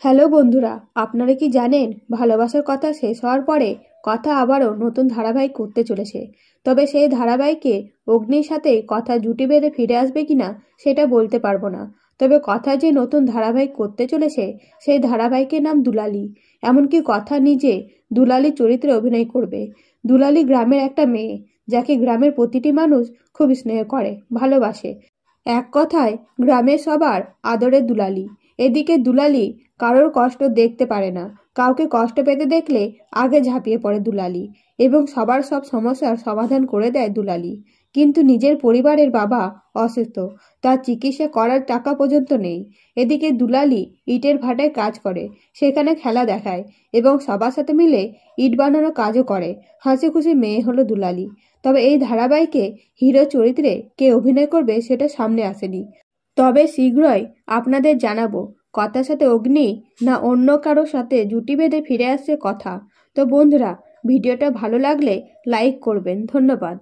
Hello বন্ধুরা, আপনারা কি জানেন ভালোবাসার কথা শেষ হওয়ার পরে কথা আবারও নতুন ধারাবাহিক করতে চলেছে। তবে সেই ধারাবাহিকে অগ্নির সাথে কথা জুটি বেঁধে ফিরে আসবে কিনা সেটা বলতে পারবো না। তবে কথা যে নতুন ধারাবাহিক করতে চলেছে সেই ধারাবাহিকের নাম দুলালি। এমনকি কথা নিজে দুলালি চরিত্রে অভিনয় করবে। দুলালি গ্রামের একটা মেয়ে, যাকে গ্রামের প্রতিটি মানুষ খুব স্নেহ করে, ভালোবাসে। এক কথায় গ্রামের সবার আদরের দুলালি। এদিকে দুলালি কারোর কষ্ট দেখতে পারে না। কাউকে কষ্ট পেতে দেখলে আগে ঝাঁপিয়ে পড়ে দুলালি এবং সবার সব সমস্যার সমাধান করে দেয় দুলালি। কিন্তু নিজের পরিবারের বাবা অসুস্থ, তার চিকিৎসা করার টাকা পর্যন্ত নেই। এদিকে দুলালি ইটের ভাটায় কাজ করে, সেখানে খেলা দেখায় এবং সবার সাথে মিলে ইট বানানোর কাজও করে। হাসি খুশি মেয়ে হলো দুলালি। তবে এই ধারাবাহিকে হিরো চরিত্রে কে অভিনয় করবে সেটা সামনে আসেনি। তবে শীঘ্রই আপনাদের জানাবো কথার সাথে অগ্নি না অন্য কারোর সাথে জুটি বেঁধে ফিরে আসছে কথা। তো বন্ধুরা, ভিডিওটা ভালো লাগলে লাইক করবেন। ধন্যবাদ।